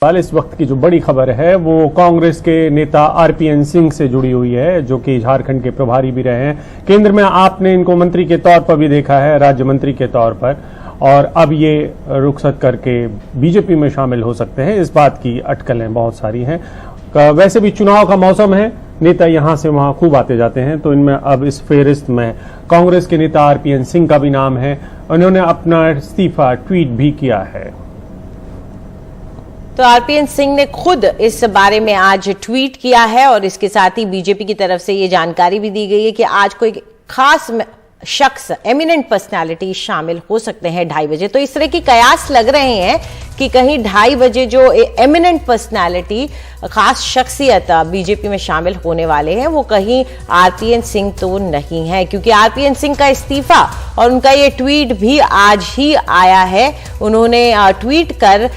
वाल इस वक्त की जो बड़ी खबर है वो कांग्रेस के नेता आरपीएन सिंह से जुड़ी हुई है, जो कि झारखंड के प्रभारी भी रहे हैं। केंद्र में आपने इनको मंत्री के तौर पर भी देखा है, राज्य मंत्री के तौर पर, और अब ये रुखसत करके बीजेपी में शामिल हो सकते हैं। इस बात की अटकलें बहुत सारी हैं। वैसे भी चुनाव का मौसम है, नेता यहां से वहां खूब आते जाते हैं, तो इनमें अब इस फेहरिस्त में कांग्रेस के नेता आरपीएन सिंह का भी नाम है। उन्होंने अपना इस्तीफा ट्वीट भी किया है। तो आरपीएन सिंह ने खुद इस बारे में आज ट्वीट किया है और इसके साथ ही बीजेपी की तरफ से ये जानकारी भी दी गई है कि आज कोई खास शख्स, एमिनेंट पर्सनालिटी शामिल हो सकते हैं 2:30 बजे। तो इस तरह की कयास लग रहे हैं कि कहीं 2:30 बजे जो एमिनेंट पर्सनालिटी, खास शख्सियत बीजेपी में शामिल होने वाले हैं, वो कहीं आरपीएन सिंह तो नहीं है, क्योंकि आरपीएन सिंह का इस्तीफा और उनका ये ट्वीट भी आज ही आया है। उन्होंने ट्वीट कर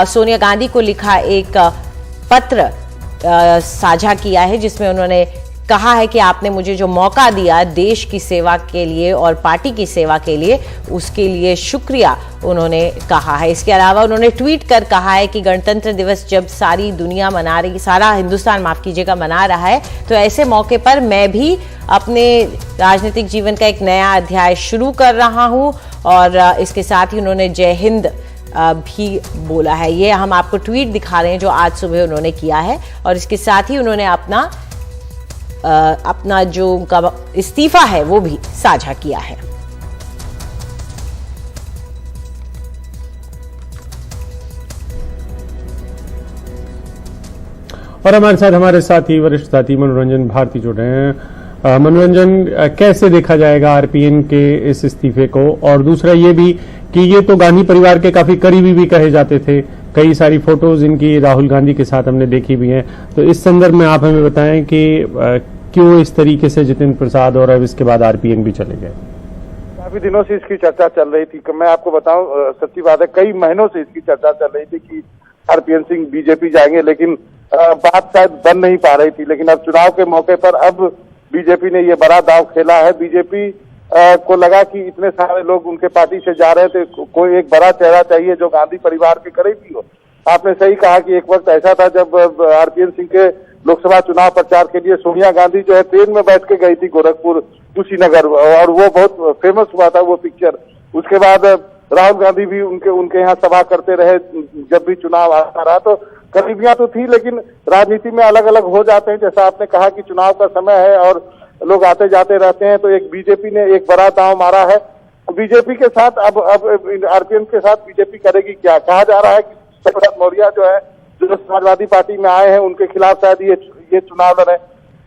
सोनिया गांधी को लिखा एक पत्र साझा किया है, जिसमें उन्होंने कहा है कि आपने मुझे जो मौका दिया देश की सेवा के लिए और पार्टी की सेवा के लिए, उसके लिए शुक्रिया उन्होंने कहा है। इसके अलावा उन्होंने ट्वीट कर कहा है कि गणतंत्र दिवस जब सारी दुनिया मना रही, सारा हिंदुस्तान माफ कीजिएगा मना रहा है, तो ऐसे मौके पर मैं भी अपने राजनीतिक जीवन का एक नया अध्याय शुरू कर रहा हूं। और इसके साथ ही उन्होंने जय हिंद भी बोला है। ये हम आपको ट्वीट दिखा रहे हैं जो आज सुबह उन्होंने किया है। और इसके साथ ही उन्होंने अपना जो उनका इस्तीफा है वो भी साझा किया है। और हमारे साथी वरिष्ठ साथी मनोरंजन भारती जुड़ रहे हैं। मनोरंजन, कैसे देखा जाएगा आरपीएन के इस इस्तीफे को? और दूसरा ये भी कि ये तो गांधी परिवार के काफी करीबी भी कहे जाते थे, कई सारी फोटोज इनकी राहुल गांधी के साथ हमने देखी भी हैं। तो इस संदर्भ में आप हमें बताएं कि क्यों इस तरीके से जितेंद्र प्रसाद और अब इसके बाद आरपीएन भी चले गए? काफी दिनों से इसकी चर्चा चल रही थी। मैं आपको बताऊं, सच्ची बात है, कई महीनों से इसकी चर्चा चल रही थी कि आरपीएन सिंह बीजेपी जाएंगे, लेकिन बात शायद बन नहीं पा रही थी। लेकिन अब चुनाव के मौके पर अब बीजेपी ने ये बड़ा दांव खेला है। बीजेपी को लगा कि इतने सारे लोग उनके पार्टी से जा रहे थे, कोई एक बड़ा चेहरा चाहिए जो गांधी परिवार के करीबी हो। आपने सही कहा कि एक वक्त ऐसा था जब आरपीएन सिंह के लोकसभा चुनाव प्रचार के लिए सोनिया गांधी जो है ट्रेन में बैठ के गई थी गोरखपुर कुशीनगर, और वो बहुत फेमस हुआ था वो पिक्चर। उसके बाद राहुल गांधी भी उनके यहाँ सभा करते रहे जब भी चुनाव आता रहा। तो करीबियां तो थी, लेकिन राजनीति में अलग अलग हो जाते हैं। जैसा आपने कहा कि चुनाव का समय है और लोग आते जाते रहते हैं, तो एक बीजेपी ने एक बड़ा दांव मारा है। बीजेपी के साथ अब आरपीएन के साथ बीजेपी करेगी क्या? कहा जा रहा है कि प्रसाद मौर्य जो है, जो समाजवादी पार्टी में आए हैं, उनके खिलाफ शायद ये चुनाव लड़े।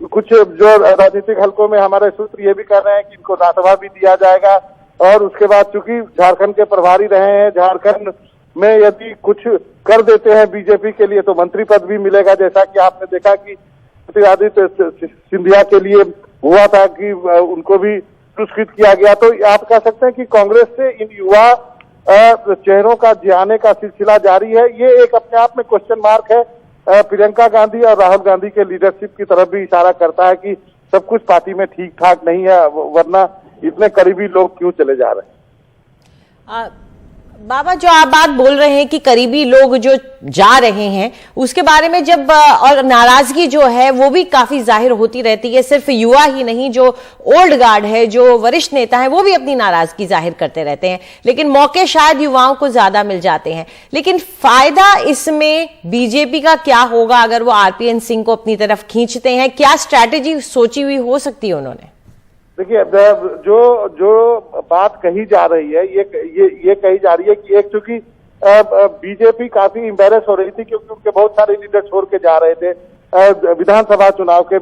कुछ जो राजनीतिक हलकों में हमारे सूत्र ये भी कर रहे हैं कि इनको राज्यसभा भी दिया जाएगा। और उसके बाद चूंकि झारखंड के प्रभारी रहे हैं, झारखंड में यदि कुछ कर देते हैं बीजेपी के लिए तो मंत्री पद भी मिलेगा। जैसा कि आपने देखा कि ज्योतिरादित्य सिंधिया के लिए हुआ था कि उनको भी पुरस्कृत किया गया। तो आप कह सकते हैं कि कांग्रेस से इन युवा चेहरों का जाने का सिलसिला जारी है। ये एक अपने आप में क्वेश्चन मार्क है। प्रियंका गांधी और राहुल गांधी के लीडरशिप की तरफ भी इशारा करता है कि सब कुछ पार्टी में ठीक ठाक नहीं है, वरना इतने करीबी लोग क्यों चले जा रहे हैं। बाबा, जो आप बात बोल रहे हैं कि करीबी लोग जो जा रहे हैं, उसके बारे में जब और नाराजगी जो है वो भी काफी जाहिर होती रहती है। सिर्फ युवा ही नहीं, जो ओल्ड गार्ड है, जो वरिष्ठ नेता है, वो भी अपनी नाराजगी जाहिर करते रहते हैं। लेकिन मौके शायद युवाओं को ज्यादा मिल जाते हैं। लेकिन फायदा इसमें बीजेपी का क्या होगा अगर वो आरपीएन सिंह को अपनी तरफ खींचते हैं? क्या स्ट्रैटेजी सोची हुई हो सकती है उन्होंने? देखिए, जो बात कही जा रही है, ये कही जा रही है कि एक चूंकि बीजेपी काफी एम्बेरस हो रही थी क्योंकि उनके बहुत सारे लीडर छोड़ के जा रहे थे विधानसभा चुनाव के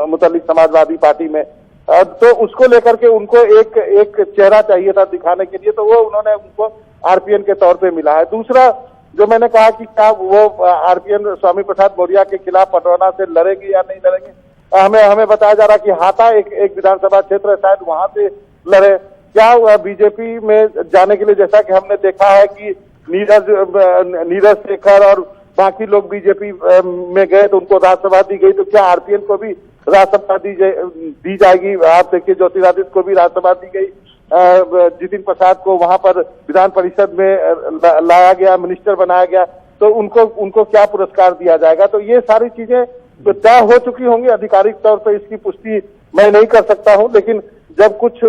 मुतालिक समाजवादी पार्टी में। तो उसको लेकर के उनको एक चेहरा चाहिए था दिखाने के लिए, तो वो उन्होंने उनको आरपीएन के तौर पे मिला है। दूसरा, जो मैंने कहा कि क्या वो आरपीएन स्वामी प्रसाद मौर्य के खिलाफ पटौना से लड़ेंगे या नहीं लड़ेंगे, हमें बताया जा रहा कि हाथा एक विधानसभा क्षेत्र है, शायद वहां से लड़े। क्या बीजेपी में जाने के लिए, जैसा कि हमने देखा है कि नीरज शेखर और बाकी लोग बीजेपी में गए तो उनको राज्यसभा दी गई, तो क्या आरपीएन को भी राज्यसभा दी जाएगी? आप देखिए, ज्योतिरादित्य को भी राज्यसभा दी गई, जितिन प्रसाद को वहां पर विधान परिषद में लाया गया, मिनिस्टर बनाया गया। तो उनको क्या पुरस्कार दिया जाएगा। तो ये सारी चीजें तय हो चुकी होंगी। आधिकारिक तौर पर इसकी पुष्टि मैं नहीं कर सकता हूं, लेकिन जब कुछ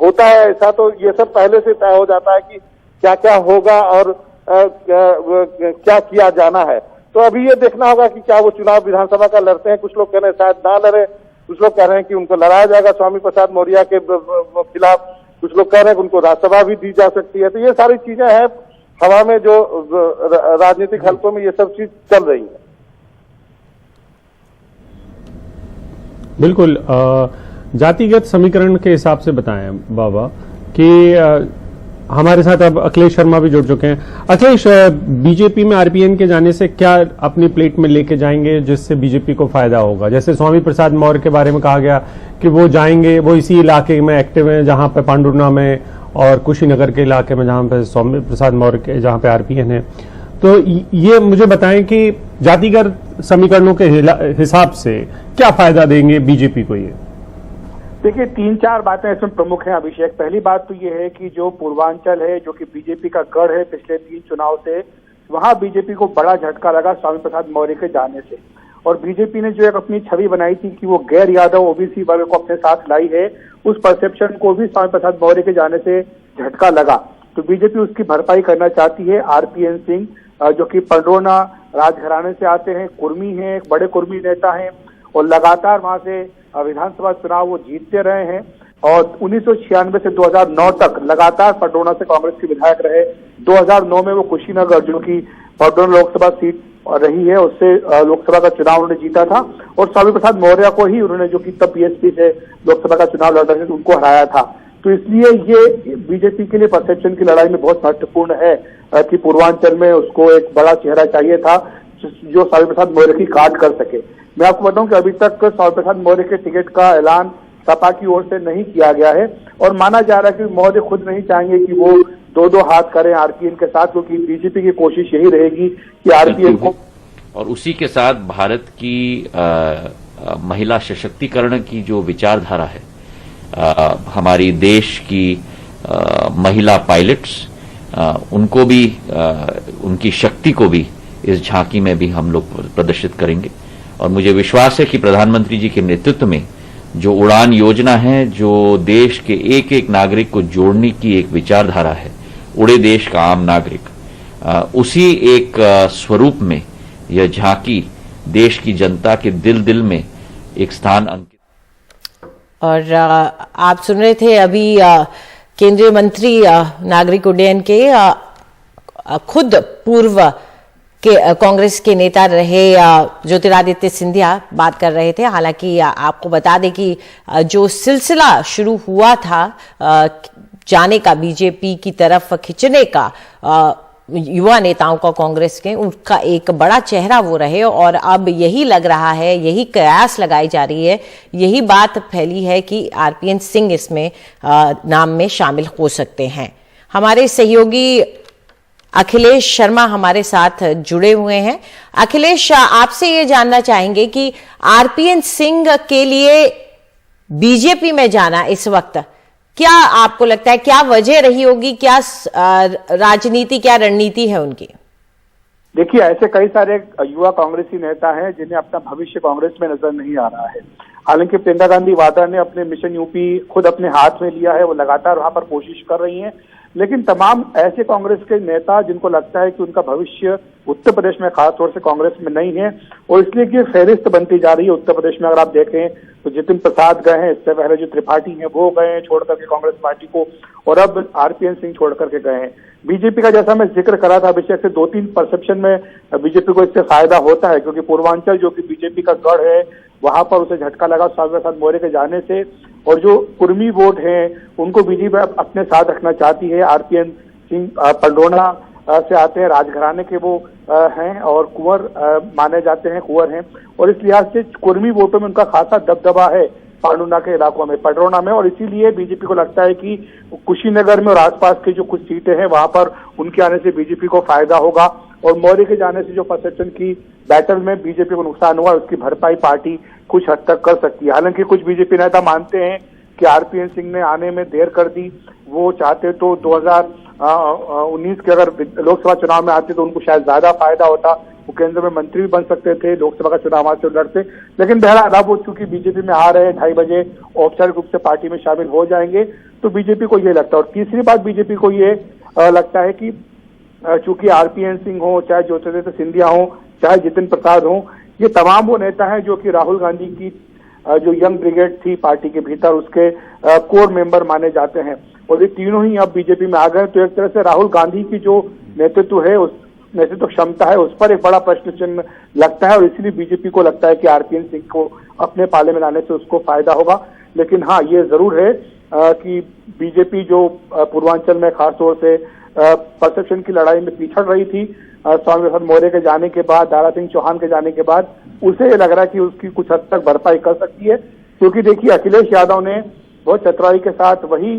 होता है ऐसा तो ये सब पहले से तय हो जाता है कि क्या क्या होगा और क्या किया जाना है। तो अभी ये देखना होगा कि क्या वो चुनाव विधानसभा का लड़ते हैं। कुछ लोग कह रहे हैं शायद ना लड़े, कुछ लोग कह रहे हैं कि उनको लड़ाया जाएगा स्वामी प्रसाद मौर्य के खिलाफ, कुछ लोग कह रहे हैं कि उनको राज्यसभा भी दी जा सकती है। तो ये सारी चीजें हैं हवा में, जो राजनीतिक हलकों में ये सब चीज चल रही है। बिल्कुल। जातिगत समीकरण के हिसाब से बताएं बाबा कि हमारे साथ अब अखिलेश शर्मा भी जुड़ चुके हैं। अखिलेश, बीजेपी में आरपीएन के जाने से क्या अपनी प्लेट में लेके जाएंगे जिससे बीजेपी को फायदा होगा? जैसे स्वामी प्रसाद मौर्य के बारे में कहा गया कि वो जाएंगे, वो इसी इलाके में एक्टिव हैं जहां पे पांडुर्ना में और कुशीनगर के इलाके में जहां पे स्वामी प्रसाद मौर्य के जहां पे आरपीएन है। तो ये मुझे बताएं कि जातिगत समीकरणों के हिसाब से क्या फायदा देंगे बीजेपी को ये? देखिए, 3-4 बातें इसमें प्रमुख हैं अभिषेक। पहली बात तो ये है कि जो पूर्वांचल है, जो कि बीजेपी का गढ़ है पिछले 3 चुनाव से, वहां बीजेपी को बड़ा झटका लगा स्वामी प्रसाद मौर्य के जाने से। और बीजेपी ने जो एक अपनी छवि बनाई थी कि वो गैर यादव ओबीसी वर्ग को अपने साथ लाई है, उस परसेप्शन को भी स्वामी प्रसाद मौर्य के जाने से झटका लगा। तो बीजेपी उसकी भरपाई करना चाहती है। आरपीएन सिंह जो कि पंडरोना राजघराने से आते हैं, कुर्मी हैं, एक बड़े कुर्मी नेता हैं और लगातार वहां से विधानसभा चुनाव वो जीतते रहे हैं। और 1996 से 2009 तक लगातार पंडरोना से कांग्रेस के विधायक रहे। 2009 में वो कुशीनगर, जो कि पंडरोना लोकसभा सीट रही है, उससे लोकसभा का चुनाव उन्होंने जीता था। और स्वामी प्रसाद मौर्य को ही उन्होंने, जो कि तब बीएसपी से लोकसभा का चुनाव लड़ रहे थे, उनको हराया था। तो इसलिए ये बीजेपी के लिए परसेप्शन की लड़ाई में बहुत महत्वपूर्ण है कि पूर्वांचल में उसको एक बड़ा चेहरा चाहिए था जो स्वामी प्रसाद मौर्य की काट कर सके। मैं आपको बताऊं कि अभी तक स्वामी प्रसाद मौर्य के टिकट का ऐलान सपा की ओर से नहीं किया गया है और माना जा रहा है कि मौर्य खुद नहीं चाहेंगे कि वो 2-2 हाथ करें आरपीएन के साथ, क्योंकि बीजेपी की कोशिश यही रहेगी कि आरपीएन को, और उसी के साथ भारत की महिला सशक्तिकरण की जो विचारधारा है, हमारी देश की महिला पायलट्स, उनको भी, उनकी शक्ति को भी इस झांकी में भी हम लोग प्रदर्शित करेंगे। और मुझे विश्वास है कि प्रधानमंत्री जी के नेतृत्व में जो उड़ान योजना है, जो देश के एक एक नागरिक को जोड़ने की एक विचारधारा है, उड़े देश का आम नागरिक, उसी एक स्वरूप में यह झांकी देश की जनता के दिल दिल में एक स्थान अंकित। और आप सुन रहे थे अभी केंद्रीय मंत्री नागरिक उड्डयन के खुद पूर्व के कांग्रेस के नेता रहे ज्योतिरादित्य सिंधिया बात कर रहे थे। हालांकि आपको बता दें कि जो सिलसिला शुरू हुआ था जाने का, बीजेपी की तरफ खिंचने का युवा नेताओं का कांग्रेस के, उनका एक बड़ा चेहरा वो रहे। और अब यही लग रहा है, यही कयास लगाई जा रही है, यही बात फैली है कि आरपीएन सिंह इसमें नाम में शामिल हो सकते हैं। हमारे सहयोगी अखिलेश शर्मा हमारे साथ जुड़े हुए हैं। अखिलेश, आपसे ये जानना चाहेंगे कि आरपीएन सिंह के लिए बीजेपी में जाना इस वक्त, क्या आपको लगता है, क्या वजह रही होगी, क्या राजनीति, क्या रणनीति है उनकी? देखिए, ऐसे कई सारे युवा कांग्रेसी नेता हैं जिन्हें अपना भविष्य कांग्रेस में नजर नहीं आ रहा है। हालांकि प्रियंका गांधी वाड्रा ने अपने मिशन यूपी खुद अपने हाथ में लिया है, वो लगातार वहां पर कोशिश कर रही हैं। लेकिन तमाम ऐसे कांग्रेस के नेता जिनको लगता है कि उनका भविष्य उत्तर प्रदेश में, खासतौर से कांग्रेस में नहीं है, और इसलिए कि फहरिस्त बनती जा रही है उत्तर प्रदेश में। अगर आप देखें तो जितिन प्रसाद गए हैं, इससे पहले जो त्रिपाठी हैं वो गए हैं छोड़ करके कांग्रेस पार्टी को, और अब आरपीएन सिंह छोड़ करके गए हैं। बीजेपी का, जैसा मैं जिक्र करा था अभिषेक, से 2-3 परसेप्शन में बीजेपी को इससे फायदा होता है, क्योंकि पूर्वांचल जो कि बीजेपी का गढ़ है, वहां पर उसे झटका लगा स्वामी प्रसाद मौर्य के जाने से। और जो कुर्मी वोट हैं उनको बीजेपी अपने साथ रखना चाहती है। आरपीएन सिंह पंडरोना से आते हैं, राजघराने के वो हैं और कुंवर माने जाते हैं, कुंवर हैं, और इस लिहाज से कुर्मी वोटों में उनका खासा दबदबा है पांडुना के इलाकों में, पंडरोना में। और इसीलिए बीजेपी को लगता है कि कुशीनगर में और आसपास की जो कुछ सीटें हैं वहां पर उनके आने से बीजेपी को फायदा होगा, और मौर्य के जाने से जो परसेप्शन की बैटल में बीजेपी को नुकसान हुआ उसकी भरपाई पार्टी कुछ हद तक कर सकती है। हालांकि कुछ बीजेपी नेता मानते हैं कि आरपीएन सिंह ने आने में देर कर दी। वो चाहते तो 2019 के अगर लोकसभा चुनाव में आते तो उनको शायद ज्यादा फायदा होता, वो केंद्र में मंत्री भी बन सकते थे, लोकसभा का चुनाव से लड़ते। लेकिन बहरहाल अब वो चूंकि बीजेपी में आ रहे हैं, 2:30 बजे औपचारिक रूप से पार्टी में शामिल हो जाएंगे, तो बीजेपी को ये लगता है। और तीसरी बात बीजेपी को ये लगता है कि चूंकि आरपीएन सिंह हो, चाहे ज्योतिरादित्य सिंधिया हो, चाहे जितिन प्रसाद हो, ये तमाम वो नेता हैं जो कि राहुल गांधी की जो यंग ब्रिगेड थी पार्टी के भीतर, उसके कोर मेंबर माने जाते हैं। और ये तीनों ही अब बीजेपी में आ गए, तो एक तरह से राहुल गांधी की जो नेतृत्व है, उस नेतृत्व क्षमता है, उस पर एक बड़ा प्रश्न चिन्ह लगता है। और इसलिए बीजेपी को लगता है कि आरपीएन सिंह को अपने पाले में लाने से उसको फायदा होगा। लेकिन हाँ, ये जरूर है कि बीजेपी जो पूर्वांचल में खासतौर से परसेप्शन की लड़ाई में पिछड़ रही थी स्वामी प्रसाद मौर्य के जाने के बाद, दारा सिंह चौहान के जाने के बाद, उसे ये लग रहा है कि उसकी कुछ हद तक भरपाई कर सकती है। क्योंकि देखिए, अखिलेश यादव ने बहुत चतुराई के साथ वही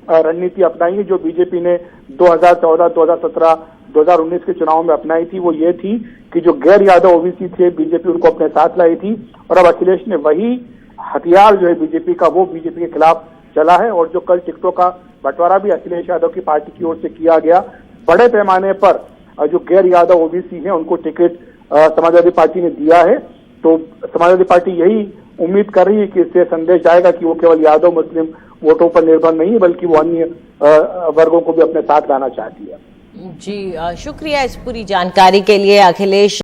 रणनीति अपनाई है जो बीजेपी ने 2014, 2017, 2019 के चुनाव में अपनाई थी। वो ये थी कि जो गैर यादव ओबीसी थे, बीजेपी उनको अपने साथ लाई थी। और अब अखिलेश ने वही हथियार जो है बीजेपी का, वो बीजेपी के खिलाफ चला है। और जो कल टिकटों का बंटवारा भी अखिलेश यादव की पार्टी की ओर से किया गया, बड़े पैमाने पर जो गैर यादव ओबीसी हैं उनको टिकट समाजवादी पार्टी ने दिया है। तो समाजवादी पार्टी यही उम्मीद कर रही है कि इससे संदेश जाएगा कि वो केवल यादव मुस्लिम वोटों पर निर्भर नहीं है, बल्कि वो अन्य वर्गों को भी अपने साथ लाना चाहती है। जी शुक्रिया इस पूरी जानकारी के लिए अखिलेश।